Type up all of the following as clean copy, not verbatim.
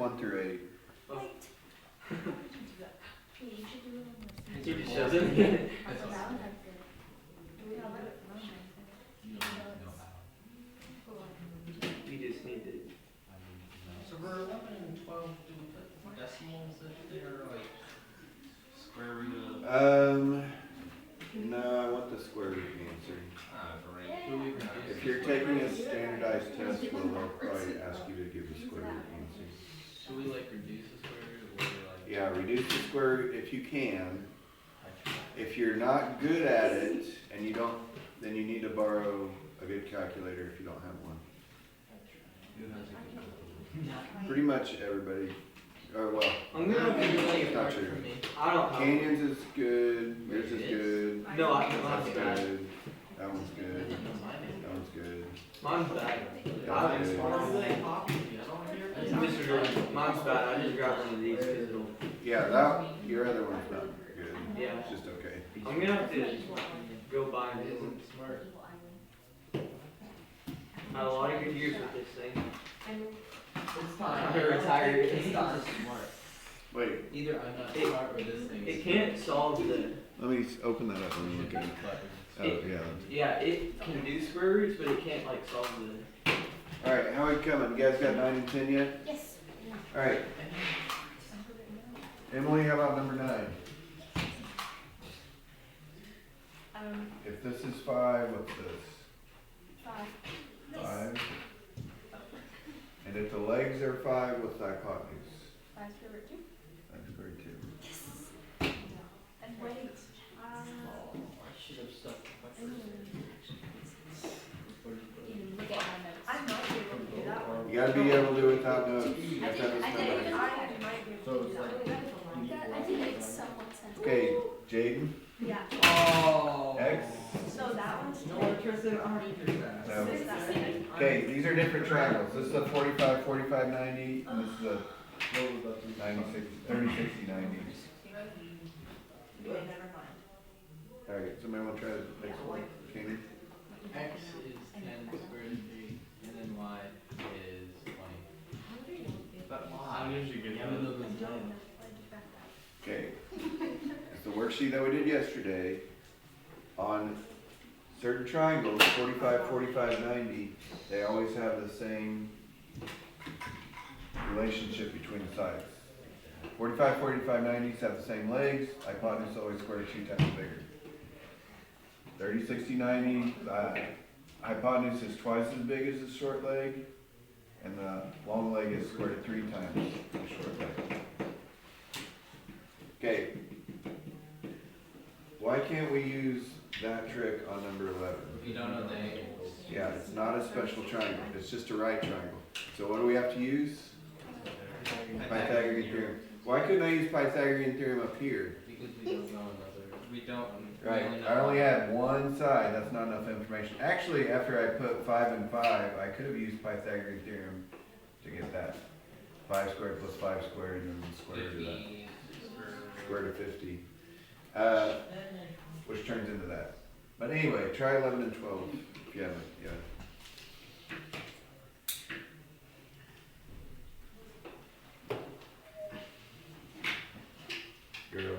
1 through 8. Oh. He just shows it. We just need to. So we're 11 and 12 decimals if they're like square root of. No, I want the square root answer. Great. If you're taking a standardized test, they'll probably ask you to give the square root answer. Should we like reduce the square root or like? Yeah, reduce the square root if you can. If you're not good at it and you don't, then you need to borrow a good calculator if you don't have one. Pretty much everybody. Oh well. I'm gonna be like Not true. I don't know. Canyons is good. Yours is good. No, I That's mine's bad. good. That one's good. That one's good. Mine's bad. That's good. Mine's bad. I just grabbed one of these because it'll. Yeah, that your other one's not good. Yeah. It's just okay. I'm gonna have to go buy a new one. Smart. I had a lot of good years with this thing. It's I'm gonna retire. It's not smart. Wait, Either I'm not smart or this thing. It can't solve the. let me open that up and look at it. Oh yeah. Yeah, it can do square roots, but it can't like solve the. All right, how are we coming? You guys got 9 and 10 yet? Yes. All right. Emily, how about number 9? If this is 5, what's this? 5. 5. And if the legs are 5, what's the hypotenuse? 5 square root 2. 5 squared 2. Yes. And wait. I should have stuck. Look at my notes. I might be able to do that one. You gotta be able to do it without notes. You have to have this I number. might be able to do that. I think it's somewhat sensitive. Okay, Jaden, Yeah. Oh. X. So that one's. No interest in art. No. Is that right? Okay, these are different triangles. This is a 45, 45, 90, and this is a 96, 30, 60, 90. Wait, never mind. All right, somebody want to try the next one? Katie? X is 10 squared root 3, and then y is 20. But why? Even though this is 10. Okay. It's the worksheet that we did yesterday. On certain triangles, 45, 45, 90, they always have the same relationship between the sides. 45, 45, 90s have the same legs. Hypotenuse always squared 2 times bigger. 30, 60, 90, hypotenuse is twice as big as the short leg, and the long leg is squared 3 times the short leg. Okay. Why can't we use that trick on number 11? If you don't know the angles. Yeah, it's not a special triangle. It's just a right triangle. So what do we have to use? Pythagorean theorem. Why couldn't I use Pythagorean theorem up here? Because we don't know another. We don't. Right, I only had one side, that's not enough information. Actually, after I put 5 and 5, I could have used Pythagorean theorem to get that. 5 squared plus 5 squared and then square root of that. Square root of 50. Which turns into that. But anyway, try 11 and 12 if you haven't yet. Girl.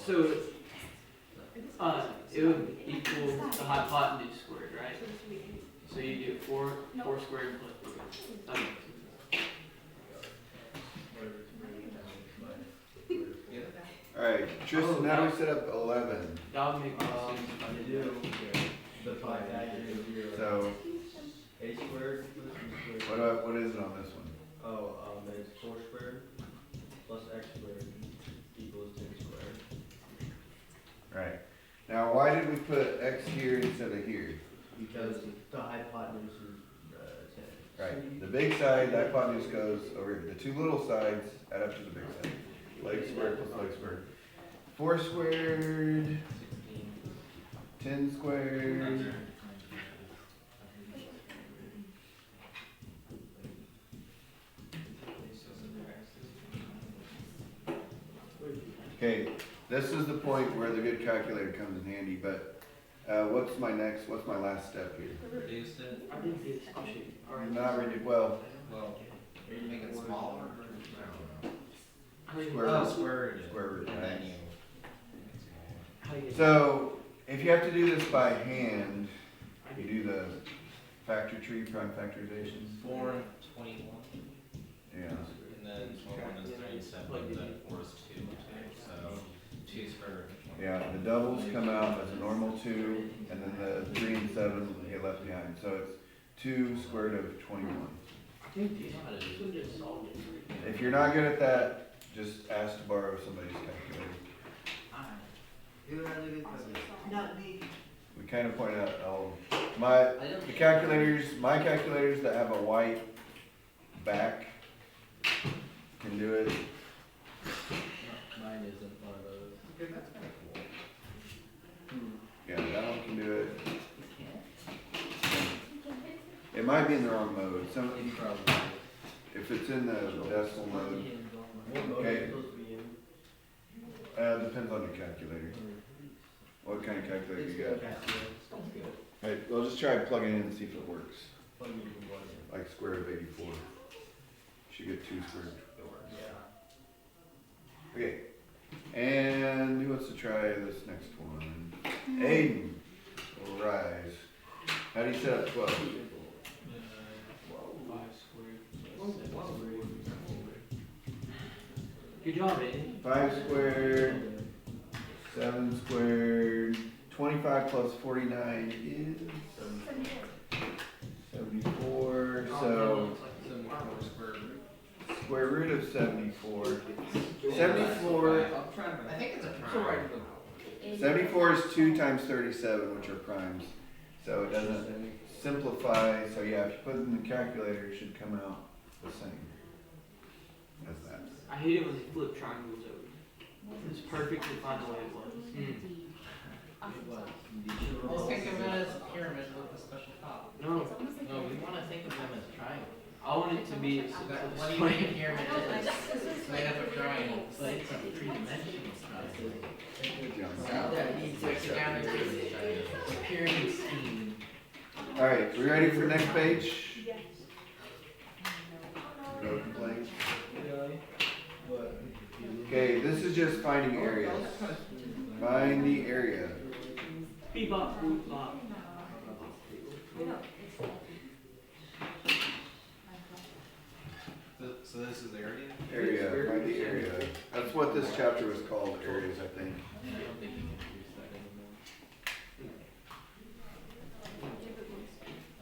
So, it would equal the hypotenuse squared, right? So you get 4 squared plus. That makes sense. Alright, Tristan, how do we set up 11? That would make more sense if I did it. The Pythagorean theorem. So, A squared plus B squared. what is it on this one? Oh, it's 4 squared plus x squared equals 10 squared. Right. Now, why did we put x here instead of here? Because the hypotenuse is 10. Right. The big side, the hypotenuse goes over here. The two little sides add up to the big side. Leg squared plus leg squared. 4 squared, 10 squared. Okay, this is the point where the good calculator comes in handy, but What's my last step here? Reduce it. I didn't do this. I'll show you. Alright. Not really, well, Well, make it smaller. How do you- Square Oh, root. square root. Square root, And right. then you make it smaller. how do you- So, if you have to do this by hand, you do the factor tree, prime factorization. 4 and 21. Yeah. And then 21 is 37, then 4 is 2, so 2 square root of 20. Yeah, the doubles come out as a normal 2, and then the 3 and 7 get left behind. So it's 2 square root of 21. Dude, you know how to do this. We just solved it. If you're not good at that, just ask to borrow somebody's calculator. Not me. We kind of point out all, my calculators that have a white back can do it. Mine isn't one of those. Okay, that's kind of cool. Yeah, that one can do it. It might be in the wrong mode. You probably. If it's in the decimal mode, okay. Depends on your calculator. What kind of calculator you got? Alright, well, just try plugging in and see if it works. Like square root of 84. Should get 2 square root. Okay. And who wants to try this next one? Aiden will rise. How do you set up 12? 5 squared. Good job, Aiden. 5 squared, 7 squared, 25 plus 49 is 74. So square root of 74. 74. I think it's a prime. 74 is 2 times 37, which are primes. So it doesn't simplify. So yeah, if you put it in the calculator, it should come out the same as that. I hate it when they flip triangles over. It's perfect to find the way it was. Well, think of it as a pyramid with a special top. No, No, we want to think of them as triangles. I want it to be as What do you think a pyramid is? It's made up of triangles. But it's a three-dimensional triangle. It breaks it down into a pyramid scheme. Alright, we ready for the next page? No complaints? Okay, this is just finding areas. Find the area. bebop, boop, bop. So this is area? Area, find the area. That's what this chapter was called, areas, I think. I don't think you can use that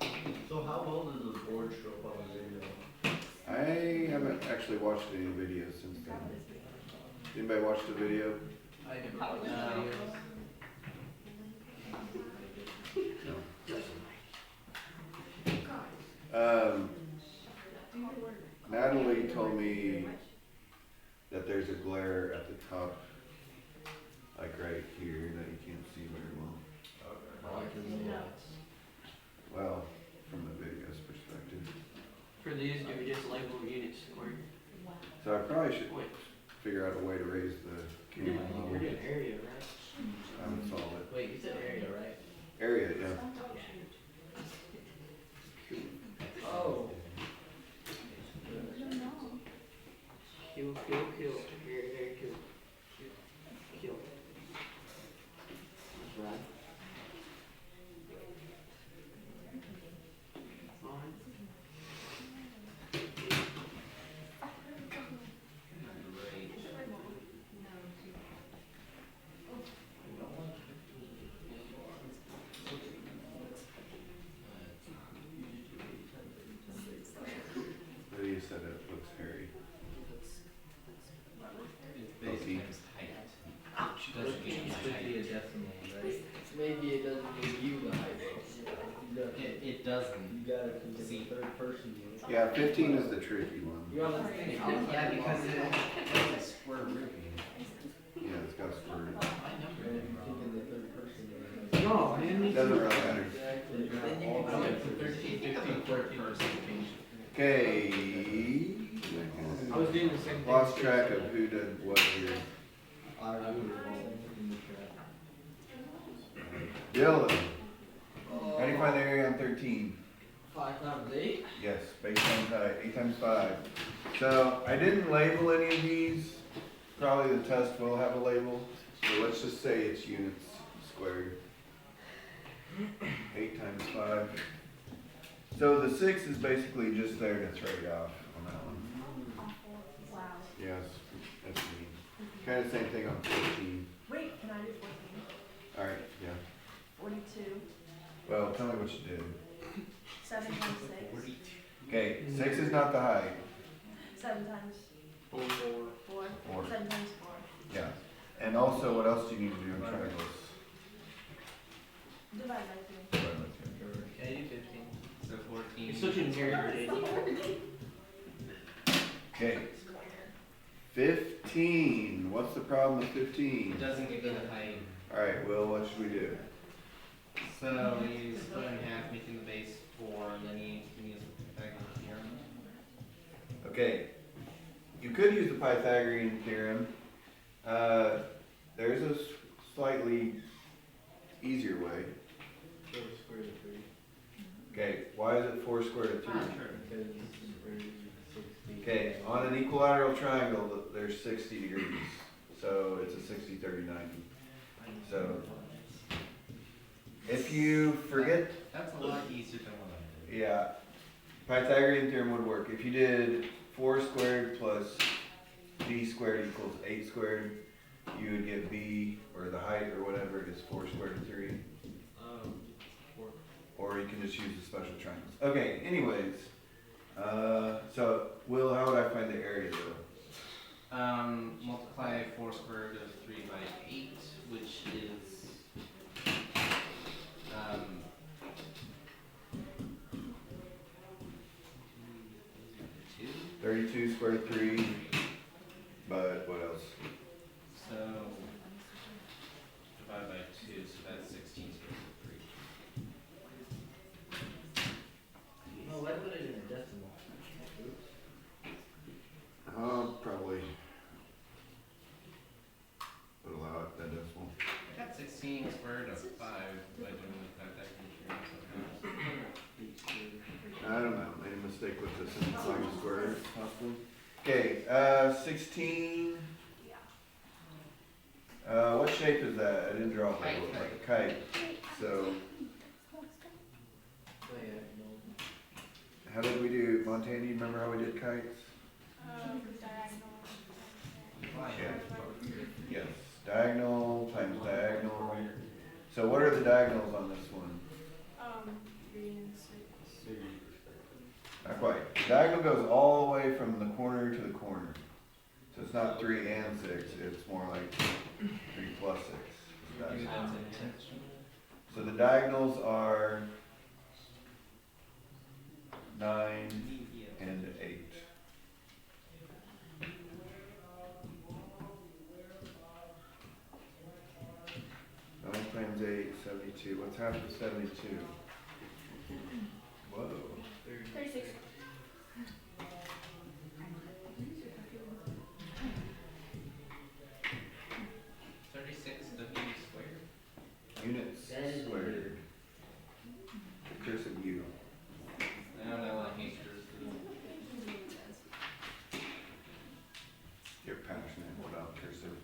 anymore. So how well does the board show up on the video? I haven't actually watched any videos since then. Anybody watch the video? I can probably videos. Natalie told me that there's a glare at the top, like right here, that you can't see very well. Well, from the video's perspective. For these, do we just label units squared? So I probably should Wait, figure out a way to raise the camera we're level. doing area, right? I haven't solved it. Wait, you said area, right? Area, yeah. Oh. Kill. Very kill. Kill. That's right. Fine. Lydia said it looks hairy. It's base times height. Doesn't give you Should height. be a decimal, right? Maybe it doesn't give you the height. It doesn't. You gotta consider third person unit. Yeah, 15 is the tricky one. Yeah, because it's a square root. Yeah, it's got a square root. My number And is you wrong. think in the third person unit. No, man. It doesn't really matter. Exactly. You Then you got all can the go answers. 13, 15, 14, or 16. Okay. I was doing the same thing. Lost track of who did what here. I would have all in the chat. Dylan, how do you find the area on 13? 5 times 8? Yes, base times height, 8 times 5. So I didn't label any of these. Probably the test will have a label. So let's just say it's units squared. 8 times 5. So the 6 is basically just there to trade off on that one. Wow. Yes, that's me. Kind of same thing on 14. Wait, can I do 14? Alright, yeah. 42. Well, tell me what you did. 7 times 6. Okay, 6 is not the height. 7 times 4. 4. Four. 7 times 4. Yeah. And also, what else do you need to do in triangles? Divide by 2. Okay, do 15. So 14. You're such a nerd. Okay. 15. What's the problem with 15? It doesn't give you the height. Alright, Will, what should we do? So you split it in half, making the base 4, and then you can use the Pythagorean theorem. Okay. You could use the Pythagorean theorem. There's a slightly easier way. 4 squared of 3. Okay, why is it 4 squared of 3? Sure. Because square root of 60. Okay, on an equilateral triangle, there's 60 degrees. So it's a 60, 30, 90. So if you forget, That's a lot easier than what I did. yeah, Pythagorean theorem would work. If you did 4 squared plus b squared equals 8 squared, you would get b, or the height or whatever is 4 squared of 3. 4. Or you can just use the special triangles. Okay, anyways, so Will, how would I find the area though? Multiply 4 squared of 3 by 8, which is 32 squared of 3, but what else? so divide by 2, so that's 16 squared of 3. No, why put it in a decimal? Probably would allow it that decimal. I got 16 squared of 5 by doing the Pythagorean theorem somehow. I don't know, made a mistake with this and applying the square, possibly. Okay, 16. What shape is that? I didn't draw it, but it looked like a kite. So, how did we do, Montana, do you remember how we did kites? Yes, diagonal times diagonal. So what are the diagonals on this one? 3 and 6. Not quite. The diagonal goes all the way from the corner to the corner. So it's not 3 and 6, it's more like 3 plus 6. Maybe that's intentional. So the diagonals are 9 and 8. 9 times 8, 72. What's half of 72? Whoa. 36. Units squared. Cursive U. I don't know what haters do. You're passionate about cursive.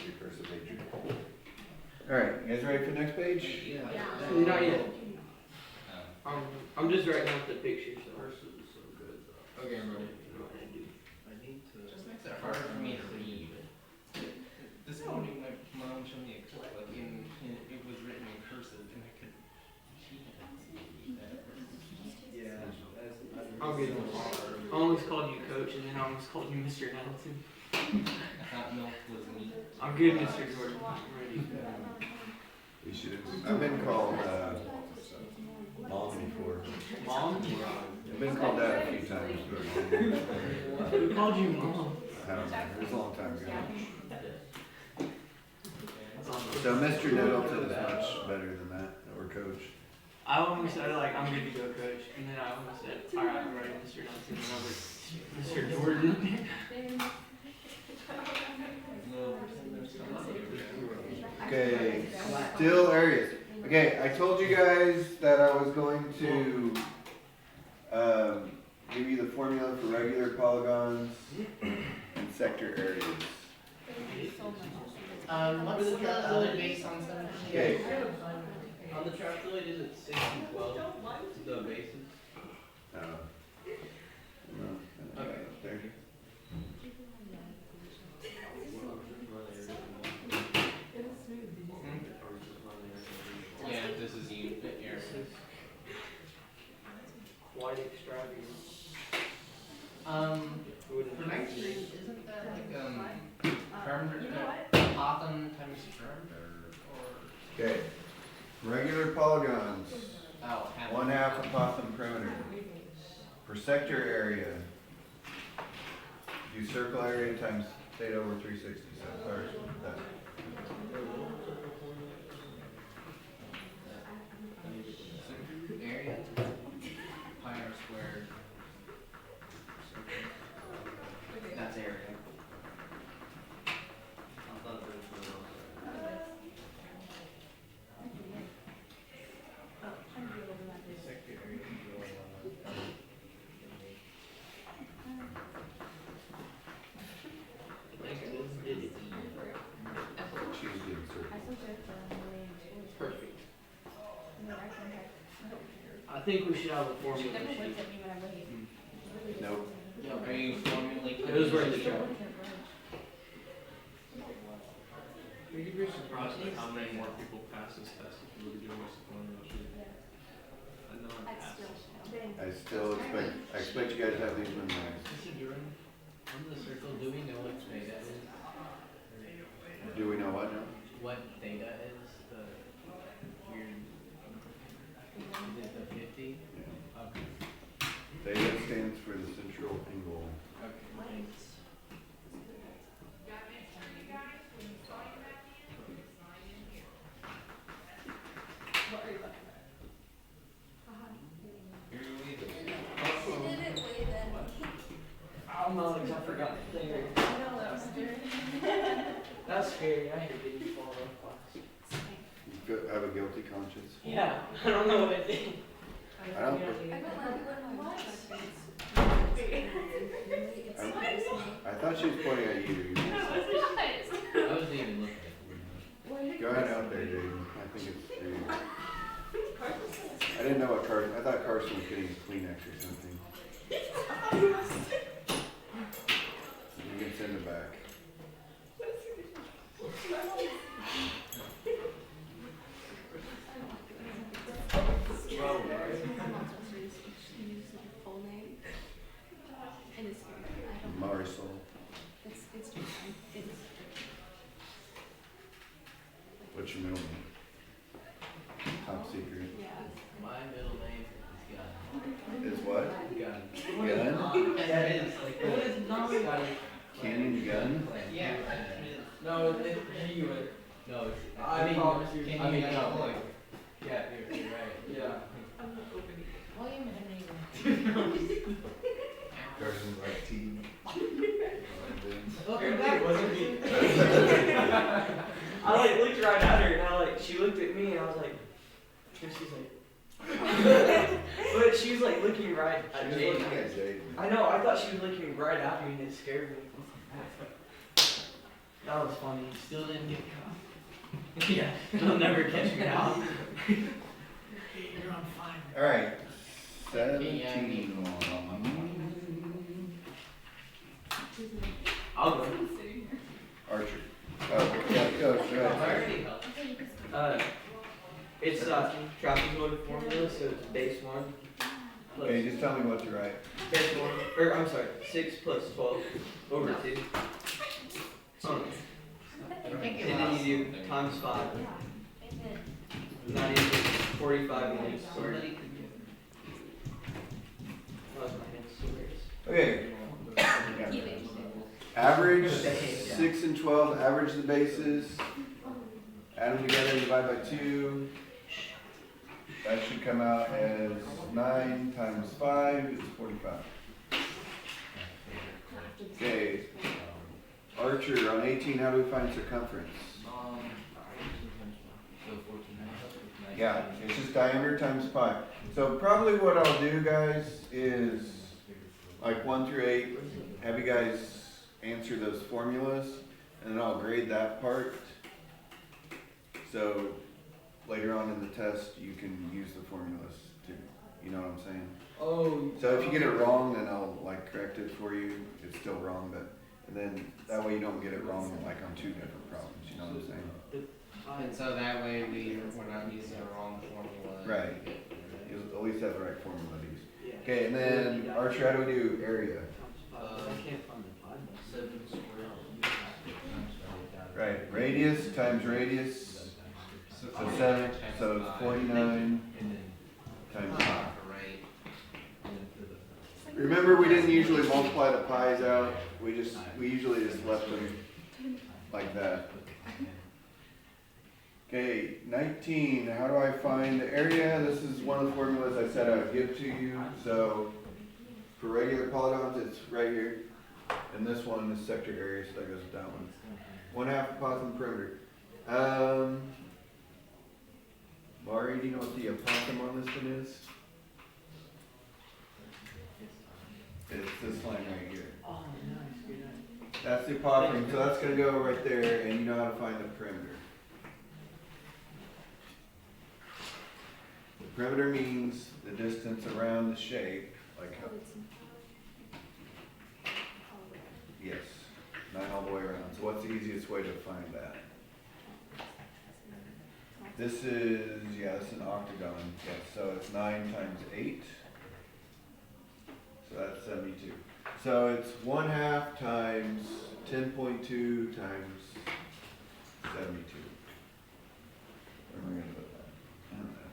Your cursive Adrian. Alright, you guys ready for the next page? Yeah. Not yet. Um, I'm just writing out the pictures. Ours is so good. Okay, I'm ready. I need to. It just makes it harder for me to read. This morning, my mom showed me a clip, like it was written in cursive, and I could. She had that. Yeah. I'll get it. I almost called you coach, and then I almost called you Mr. Nelson. I thought milk was meat. I'm good, Mr. Jordan. I'm ready. You should have. I've been called mom before. Mom? I've been called that a few times. Who called you mom? I don't know. It was a long time ago. That's awesome. So Mr. Nettleton is much better than that, or coach. I almost said like I'm good to go, coach, and then I almost said, all right, I'm ready, Mr. Nelson, and I was like, Mr. Jordan. Okay, still areas. Okay, I told you guys that I was going to give you the formula for regular polygons and sector areas. What's the other base on 17? Okay, On the trapdoid, is it 6 and 12? The bases? no, Okay. there. Yeah, this is unit areas. Quite extravagant. For 19, isn't that like perimeter, Python times perimeter, or? Okay, regular polygons, Oh, half. 1/2 apothem perimeter. For sector area, do circle area times theta over 360. So, sorry, that. Area, pi r squared. That's area. Sector area. She's getting circled. Perfect. I think we should have a formula sheet. Nope. Are you formulating? It was worth a try. You'd be surprised at how many more people pass this test if you were to do what's the formula sheet. I know I passed. I expect you guys to have these memorized. Mr. Duran, on the circle, do we know what theta is? Do we know what now? What theta is? The weird. Is it the 50? Okay. Theta stands for the central angle. Okay, thanks. Oh no, I forgot the thing. That's scary. I hate being fall off class. You have a guilty conscience. Yeah, I don't know what I did. I don't. I thought she was pointing at you. I wasn't even looking at you. Go ahead out there, dude. I think it's for you. I didn't know what Carson. I thought Carson was getting a Kleenex or something. You can send it back. Marisol. What's your middle name? Top secret. My middle name is Gun. Is what? Gun. Gun? Yeah, it is. Like, What is non? Canyon gun? Yeah. No, it's you. No, it's. I promise you. Can I you mean, make no. a point? Yeah, you're right. Yeah. William Henry. Carson's like tea. Welcome back. It wasn't me. I like looked right at her and I like she looked at me and I was like, and she's like, but she was like looking right She at was Jaden. looking at Jaden. I know. I thought she was looking right at me and it scared me. That was funny. Still didn't get caught. Yeah, they'll never catch me out. You're on fire. All right. Okay, yeah, 17. I'll go. Archer. Oh, yeah, go. Go I ahead. already helped. It's trapezoid formula, so it's base 1 plus Okay, just tell me what to write. base 1, or I'm sorry, 6 plus 12 over 2. And then you do times 5. Not even 45 minutes. Somebody could get. That was my next series. Okay. Average 6 and 12. Average the bases. Add them together. Divide by 2. That should come out as 9 times 5 is 45. Okay. Archer, on 18, how do we find circumference? So 14. Yeah, it's just diameter times pi. So probably what I'll do, guys, is like 1 through 8, have you guys answer those formulas, and then I'll grade that part. So later on in the test, you can use the formulas too. You know what I'm saying? Oh. So if you get it wrong, then I'll like correct it for you. It's still wrong, but and then that way you don't get it wrong like on 2 different problems. You know what I'm saying? And so that way we're not using the wrong formula. Right. You'll at least have the right formula to use. Yeah. Okay, and then Archer, how do we do area? I can't find the pi. 7 squared. Right, radius times radius, so 7, so it's 49 times pi. Right. Remember, we didn't usually multiply the pi's out. We usually just left them like that. Okay, 19. How do I find the area? This is one of the formulas I said I would give to you. So for regular polygons, it's right here, and this one is sector area, so that goes with that one. 1/2 apothem perimeter. Mari, do you know what the apothem on this one is? It's this line right here. Oh, nice, good night. That's the apothem, so that's going to go right there, and you know how to find the perimeter. The perimeter means the distance around the shape, like how, yes, 9 all the way around. So what's the easiest way to find that? This is, yeah, it's an octagon. Yes, so it's 9 times 8. So that's 72. So it's 1/2 times 10.2 times 72. Where am I going to put that? I don't know.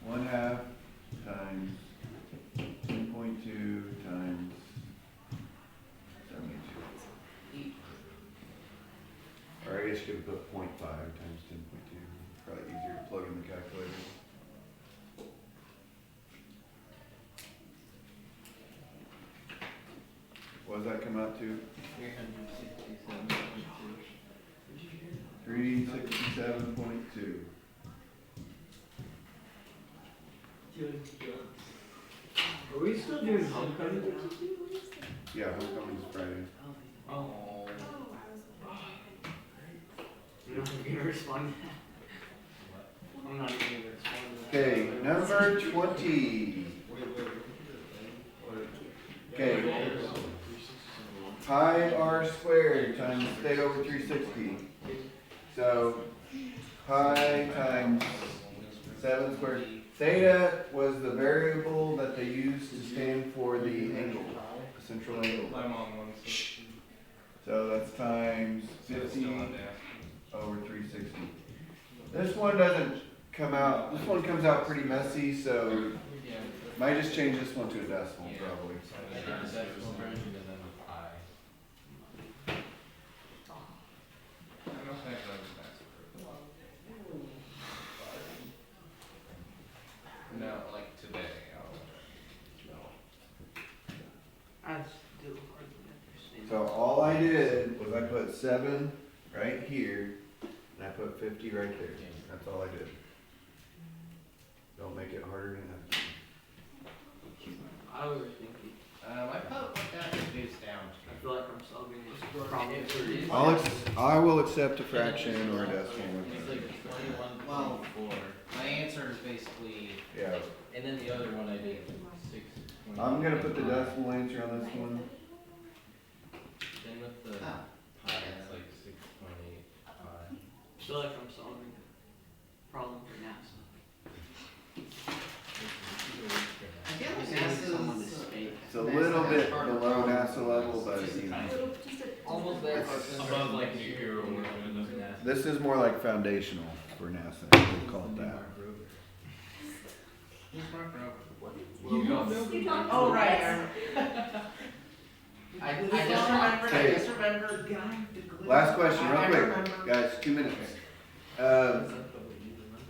1/2 times 10.2 times 72. Or I guess you could put 0.5 times 10.2. Probably easier to plug in the calculator. What does that come out to? 367.2. Are we still doing homecoming? Yeah, homecoming's Friday. Oh. You're not even gonna respond to that. I'm not even gonna respond to that. Okay, number 20. Okay. Pi r squared times theta over 360. So pi times 7 squared. Theta was the variable that they used to stand for the angle, the central angle. I'm on one, So that's times so it's 50 still on there. over 360. This one doesn't come out, this one comes out pretty messy, so Yeah. might just change this one to a decimal probably. I don't think that was fast. No, like today. I still hardly understand. So all I did was I put 7 right here, and I put 50 right there. That's all I did. Don't make it harder than that. I was thinking, I put what that reduced down I feel like I'm solving this problem for you. I will accept a fraction or a decimal. It's like 21.4. My answer is basically, Yeah, and then the other one I did 6. I'm gonna put the decimal answer on this one. Then with the pi, it's like 6.8 pi. I feel like I'm solving a problem for NASA. I feel like Sending someone to NASA's space. It's a little bit below NASA level, but you know, Almost there. Above like nuclear or whatever. this is more like foundational for NASA. We'll call it that. Who's Mark Rober? You go. Oh, right. I just remembered. Last question, I real quick, remember. guys. 2 minutes.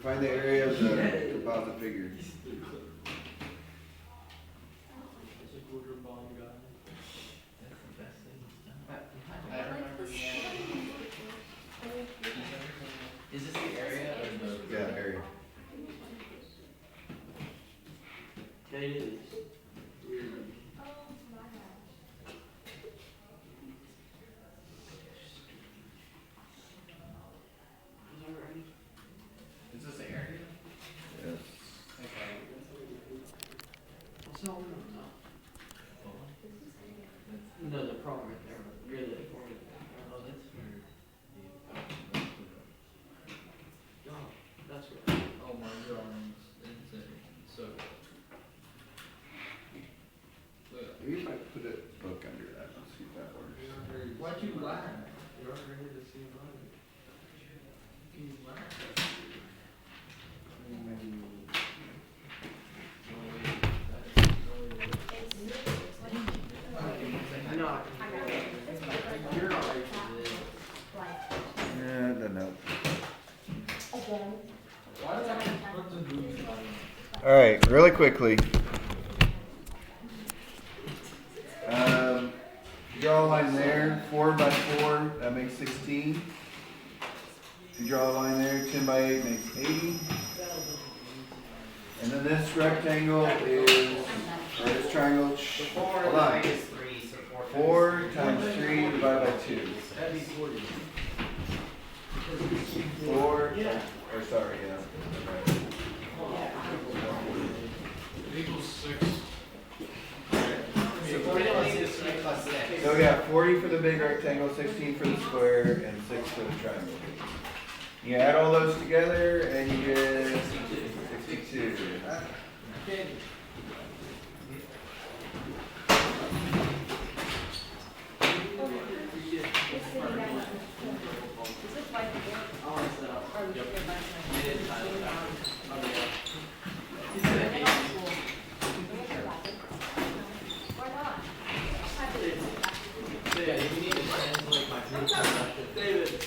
Find the area of the composite figure. It's a quarter bomb guy. I remember, yeah. Is this the area or the? Yeah, area. couldn't help. Again. All right, really quickly. Draw a line there, 4 by 4, that makes 16. If you draw a line there, 10 by 8 makes 80. And then this rectangle is, or this triangle, hold on. 4 times 3 divided by 2. 4, or sorry, yeah. It equals 6. So we got 40 for the big rectangle, 16 for the square, and 6 for the triangle. You add all those together and you get 62. So yeah, if you need